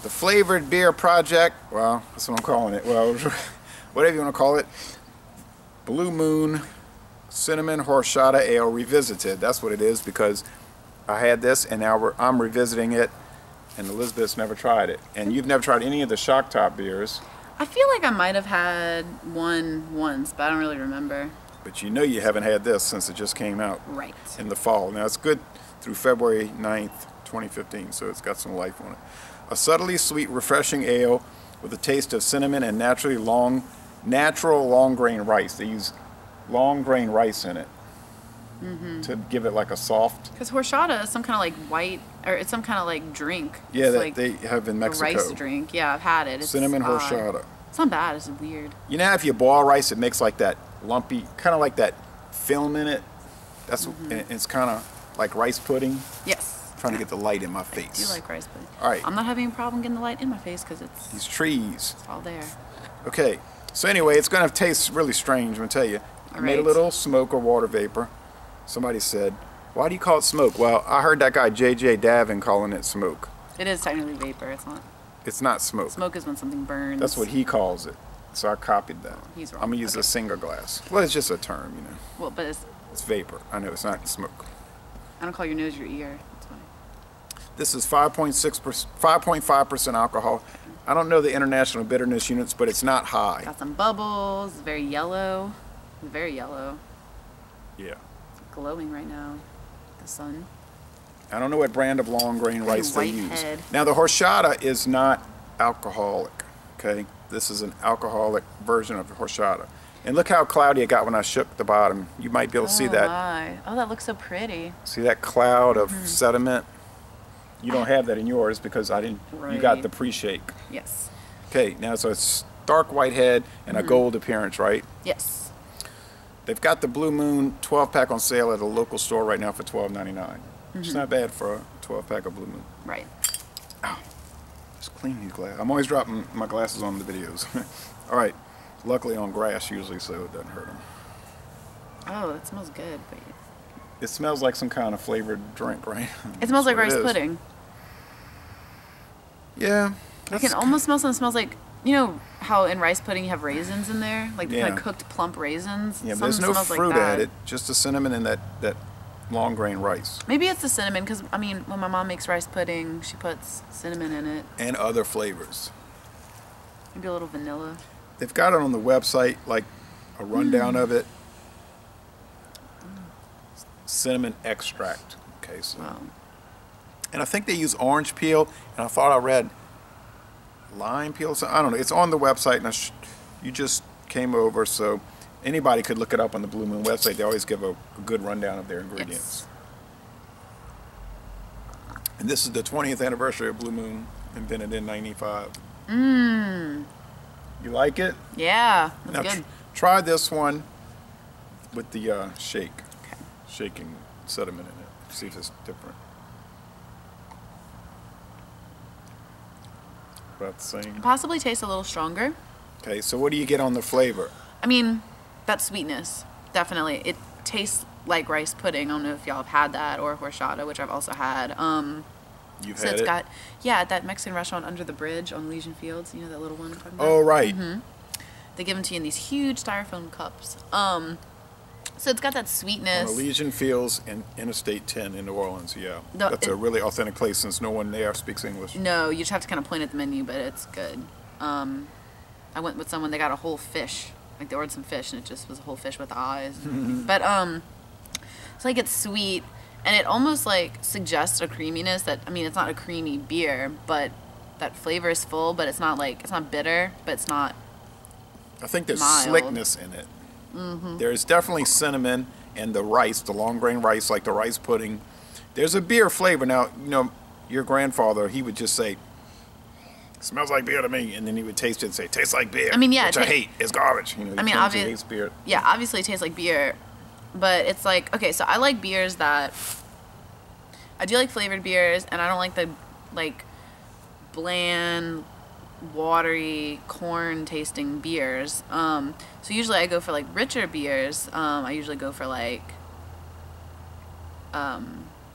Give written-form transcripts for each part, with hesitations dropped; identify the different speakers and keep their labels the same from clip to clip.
Speaker 1: the flavored beer project. Well, that's what I'm calling it. Well, whatever you want to call it. Blue Moon Cinnamon Horchata Ale Revisited. That's what it is, because I had this and now I'm revisiting it, and Elizabeth's never tried it. And you've never tried any of the Shock Top beers.
Speaker 2: I feel like I might have had one once, but I don't really remember.
Speaker 1: But you know you haven't had this since it just came out.
Speaker 2: Right.
Speaker 1: In the fall. Now it's good through February 9th, 2015, so it's got some life on it. A subtly sweet, refreshing ale with a taste of cinnamon and natural long grain rice. They use long grain rice in it to give it like a soft.
Speaker 2: Because horchata is some kind of like white, or it's some kind of like drink.
Speaker 1: Yeah,
Speaker 2: it's
Speaker 1: that
Speaker 2: like
Speaker 1: they have in Mexico.
Speaker 2: A rice drink. Yeah, I've had it. It's
Speaker 1: cinnamon
Speaker 2: odd.
Speaker 1: horchata.
Speaker 2: It's not bad. It's weird.
Speaker 1: You know, if you boil rice, it makes like that lumpy, kind of like that film in it. That's it's kind of like rice pudding.
Speaker 2: Yes.
Speaker 1: I'm trying to get the light in my face.
Speaker 2: I do like rice pudding.
Speaker 1: All right.
Speaker 2: I'm not having a problem getting the light in my face because it's
Speaker 1: these trees.
Speaker 2: It's all there.
Speaker 1: Okay. So anyway, it's going to taste really strange, I'm going to tell you. I made a little smoke or water vapor. Somebody said, why do you call it smoke? Well, I heard that guy J.J. Davin calling it smoke.
Speaker 2: It is technically vapor.
Speaker 1: It's not smoke.
Speaker 2: Smoke is when something burns.
Speaker 1: That's what he calls it. So I copied that.
Speaker 2: He's wrong.
Speaker 1: I'm going to use a single glass. Well, it's just a term, you know.
Speaker 2: Well, but
Speaker 1: it's vapor. I know it's not smoke.
Speaker 2: I don't call your nose your ear. That's fine.
Speaker 1: This is 5.5% alcohol. I don't know the international bitterness units, but it's not high.
Speaker 2: Got some bubbles. Very yellow. Very yellow.
Speaker 1: Yeah.
Speaker 2: It's glowing right now. The sun.
Speaker 1: I don't know what brand of long grain rice they use.
Speaker 2: Head.
Speaker 1: Now the horchata is not alcoholic. Okay, this is an alcoholic version of the horchata. And look how cloudy it got when I shook the bottom. You might be able to see that.
Speaker 2: My. Oh, that looks so pretty.
Speaker 1: See that cloud of sediment? You don't have that in yours because I didn't.
Speaker 2: Right.
Speaker 1: You got the pre-shake.
Speaker 2: Yes.
Speaker 1: Okay, now so it's dark white head and a gold appearance, right?
Speaker 2: Yes.
Speaker 1: They've got the Blue Moon 12-pack on sale at a local store right now for $12.99. It's not bad for a 12-pack of Blue Moon.
Speaker 2: Right.
Speaker 1: Ow. Just clean these glasses. I'm always dropping my glasses on the videos. All right. Luckily on grass usually, so it doesn't hurt them.
Speaker 2: Oh, it smells good. But
Speaker 1: it smells like some kind of flavored drink, right?
Speaker 2: It smells like rice pudding.
Speaker 1: Yeah.
Speaker 2: I can almost smell something. It smells like, you know how in rice pudding you have raisins in there? Like kind of cooked plump raisins?
Speaker 1: Yeah, but there's no fruit added. Just the cinnamon and that long grain rice.
Speaker 2: Maybe it's the cinnamon, because, I mean, when my mom makes rice pudding, she puts cinnamon in it.
Speaker 1: And other flavors.
Speaker 2: Maybe a little vanilla.
Speaker 1: They've got it on the website, like a rundown of it. Cinnamon extract. Okay, so.
Speaker 2: Wow.
Speaker 1: And I think they use orange peel, and I thought I read lime peel. So I don't know. It's on the website, and you just came over, so anybody could look it up on the Blue Moon website. They always give a good rundown of their ingredients. Yes. And this is the 20th anniversary of Blue Moon, invented in '95. You like it?
Speaker 2: Yeah, that's
Speaker 1: now,
Speaker 2: good.
Speaker 1: Try this one with the shake. Okay. Shaking sediment in it. See if it's different. About the same.
Speaker 2: It possibly tastes a little stronger.
Speaker 1: Okay, so what do you get on the flavor?
Speaker 2: I mean, that sweetness, definitely. It tastes like rice pudding. I don't know if y'all have had that, or horchata, which I've also had.
Speaker 1: You've
Speaker 2: so
Speaker 1: had
Speaker 2: it's
Speaker 1: it?
Speaker 2: got, yeah, at that Mexican restaurant under the bridge on Elysian Fields. You know that little one I'm talking about?
Speaker 1: Oh, right.
Speaker 2: They give them to you in these huge styrofoam cups. So it's got that sweetness.
Speaker 1: On Elysian Fields in Interstate 10 in New Orleans, yeah. That's a really authentic place since no one there speaks English.
Speaker 2: No, you just have to kind of point at the menu, but it's good. I went with someone, they got a whole fish. Like they ordered some fish and it just was a whole fish with eyes. But it's like it's sweet and it almost like suggests a creaminess that, I mean, it's not a creamy beer, but that flavor is full, but it's not like, it's not bitter, but it's not
Speaker 1: I think there's
Speaker 2: mild.
Speaker 1: slickness in it. There's definitely cinnamon and the rice, the long grain rice, like the rice pudding. There's a beer flavor. Now, you know, your grandfather, he would just say, smells like beer to me, and then he would taste it and say, tastes like beer.
Speaker 2: I mean, yeah,
Speaker 1: which I hate. It's garbage. You know,
Speaker 2: I mean,
Speaker 1: obviously hates beer.
Speaker 2: Yeah, obviously it tastes like beer, but it's like, okay, so I like beers that, I do like flavored beers, and I don't like the, like, bland, watery, corn-tasting beers. So usually I go for, like, richer beers. I usually go for, like,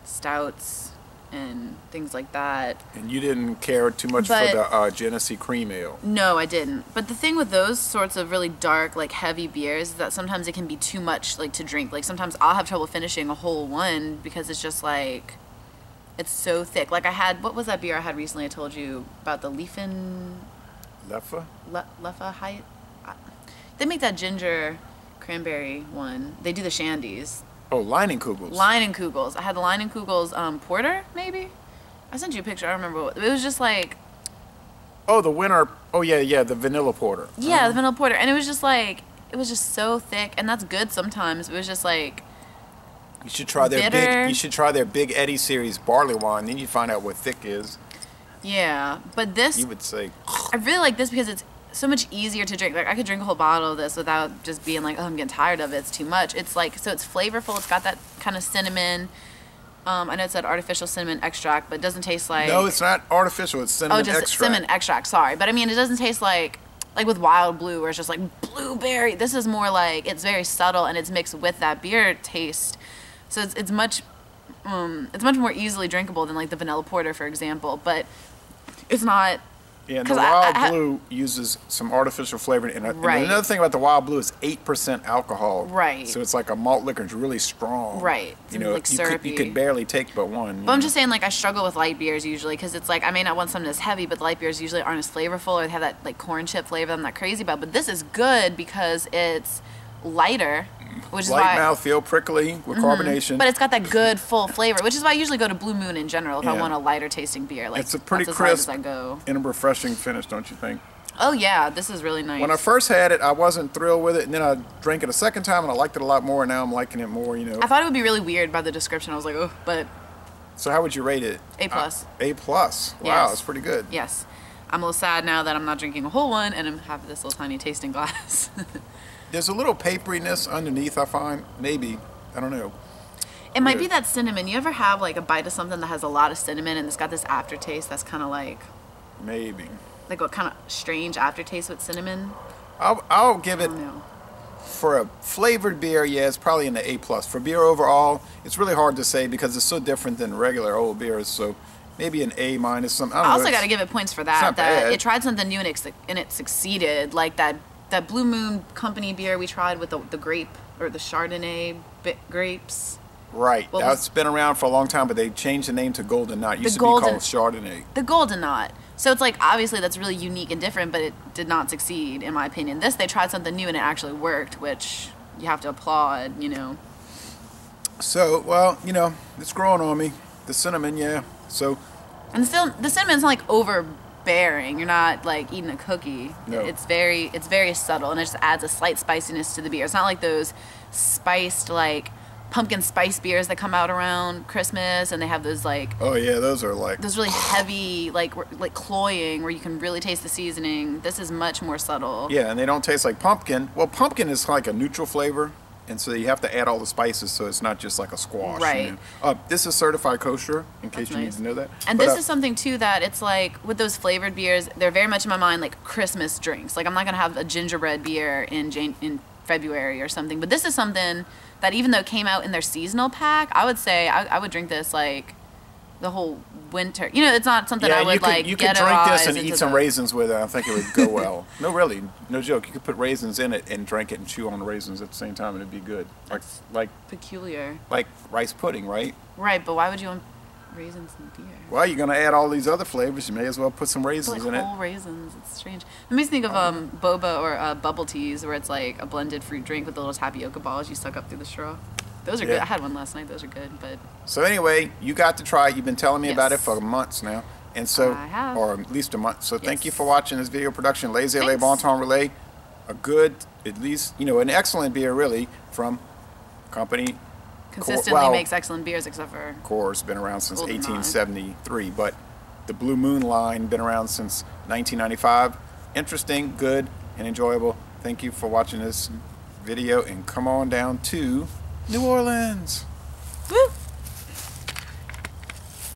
Speaker 2: stouts and things like that.
Speaker 1: And you didn't care too much for the Genesee Cream Ale.
Speaker 2: No, I didn't. But the thing with those sorts of really dark, like heavy beers is that sometimes it can be too much, like to drink. Like sometimes I'll have trouble finishing a whole one because it's just like, it's so thick. Like I had, what was that beer I had recently? I told you about the Leffe High. They make that ginger cranberry one. They do the shandies.
Speaker 1: Oh, Leinenkugels.
Speaker 2: Leinenkugels. I had the Leinenkugels porter, maybe? I sent you a picture. I don't remember what. It was just like...
Speaker 1: Oh, the winter... Oh, yeah, the vanilla porter.
Speaker 2: Yeah, the vanilla porter. And it was just like... It was just so thick. And that's good sometimes. It was just like...
Speaker 1: You should try their Big Eddie series barley wine. Then you find out what thick is.
Speaker 2: Yeah, but this...
Speaker 1: You would say...
Speaker 2: I really like this because it's so much easier to drink. Like I could drink a whole bottle of this without just being like, oh, I'm getting tired of it. It's too much. It's like, so it's flavorful. It's got that kind of cinnamon. I know it said artificial cinnamon extract, but it doesn't taste like...
Speaker 1: No, it's not artificial. It's cinnamon extract.
Speaker 2: Oh, just cinnamon extract. Sorry. But I mean, it doesn't taste like with Wild Blue where it's just like blueberry. This is more like, it's very subtle and it's mixed with that beer taste. So it's much more easily drinkable than like the vanilla porter, for example. But it's not...
Speaker 1: Yeah, and the Wild Blue uses some artificial flavor. And another thing about the Wild Blue is 8% alcohol.
Speaker 2: Right.
Speaker 1: So it's like a malt liquor. It's really strong.
Speaker 2: Right.
Speaker 1: You know,
Speaker 2: like syrupy.
Speaker 1: You could barely take but one.
Speaker 2: But I'm just saying, like, I struggle with light beers usually because it's like, I may not want something that's heavy, but light beers usually aren't as flavorful or they have that, like, corn chip flavor I'm not crazy about. But this is good because it's lighter. Which is
Speaker 1: light
Speaker 2: why,
Speaker 1: mouthfeel, prickly with carbonation.
Speaker 2: But it's got that good full flavor, which is why I usually go to Blue Moon in general if I want a lighter tasting beer. Like,
Speaker 1: it's a pretty
Speaker 2: that's
Speaker 1: crisp
Speaker 2: as light as I go.
Speaker 1: and a refreshing finish, don't you think?
Speaker 2: Oh yeah, this is really nice.
Speaker 1: When I first had it, I wasn't thrilled with it, and then I drank it a second time, and I liked it a lot more. And now I'm liking it more. You know.
Speaker 2: I thought it would be really weird by the description. I was like, oh, but.
Speaker 1: So how would you rate it?
Speaker 2: A+.
Speaker 1: A+. Wow,
Speaker 2: yes.
Speaker 1: That's pretty good.
Speaker 2: Yes. I'm a little sad now that I'm not drinking a whole one, and I'm having this little tiny tasting glass.
Speaker 1: There's a little paperiness underneath, I find. Maybe. I don't know.
Speaker 2: It might be that cinnamon. You ever have like a bite of something that has a lot of cinnamon and it's got this aftertaste that's kind of like...
Speaker 1: Maybe.
Speaker 2: Like what kind of strange aftertaste with cinnamon?
Speaker 1: I'll give it... For a flavored beer, yeah, it's probably in the A+. For beer overall, it's really hard to say because it's so different than regular old beers. So maybe an A-. Something.
Speaker 2: I also got to give it points for that.
Speaker 1: That
Speaker 2: it tried something new and it succeeded. Like that Blue Moon Company beer we tried with the grape or the Chardonnay grapes.
Speaker 1: Right. That's been around for a long time, but they changed the name to Golden Knot. It used to be called Chardonnay.
Speaker 2: The Golden Knot. So it's like, obviously that's really unique and different, but it did not succeed, in my opinion. This, they tried something new and it actually worked, which you have to applaud, you know.
Speaker 1: So, well, you know, it's growing on me. The cinnamon, yeah. So.
Speaker 2: And still, the cinnamon's not like overbearing. You're not like eating a cookie.
Speaker 1: No.
Speaker 2: It's very subtle, and it just adds a slight spiciness to the beer. It's not like those spiced, like, pumpkin spice beers that come out around Christmas, and they have those like...
Speaker 1: Oh yeah, those are like...
Speaker 2: Those really heavy, like cloying, where you can really taste the seasoning. This is much more subtle.
Speaker 1: Yeah, and they don't taste like pumpkin. Well, pumpkin is like a neutral flavor, and so you have to add all the spices, so it's not just like a squash.
Speaker 2: Right.
Speaker 1: You know? This is certified kosher, in case you need to know that.
Speaker 2: And this is something, too, that it's like, with those flavored beers, they're very much in my mind like Christmas drinks. Like, I'm not going to have a gingerbread beer in February or something, but this is something that even though it came out in their seasonal pack, I would say I would drink this like the whole winter. You know, it's not something I would like.
Speaker 1: You could drink this and eat some raisins with it. I think it would go well. No, really, no joke. You could put raisins in it and drink it and chew on the raisins at the same time, and it'd be good. Like
Speaker 2: peculiar.
Speaker 1: Like rice pudding, right?
Speaker 2: Right, but why would you want raisins in beer?
Speaker 1: Well, you're gonna add all these other flavors. You may as well put some raisins in it.
Speaker 2: Whole raisins. It's strange. It makes me think of boba or bubble teas, where it's like a blended fruit drink with the little tapioca balls you suck up through the straw. Those are good. I had one last night. Those are good. But
Speaker 1: so anyway, you got to try it. You've been telling me about it for months now, and so
Speaker 2: I have.
Speaker 1: Or at least a month. So thank you for watching this video production. Laissez Les Bon Temps Relais, a good, at least an excellent beer really from company.
Speaker 2: Consistently makes excellent beers, except for
Speaker 1: Coors, been around since 1873, but the Blue Moon line been around since 1995. Interesting, good, and enjoyable. Thank you for watching this video, and come on down to New Orleans.
Speaker 2: Woo!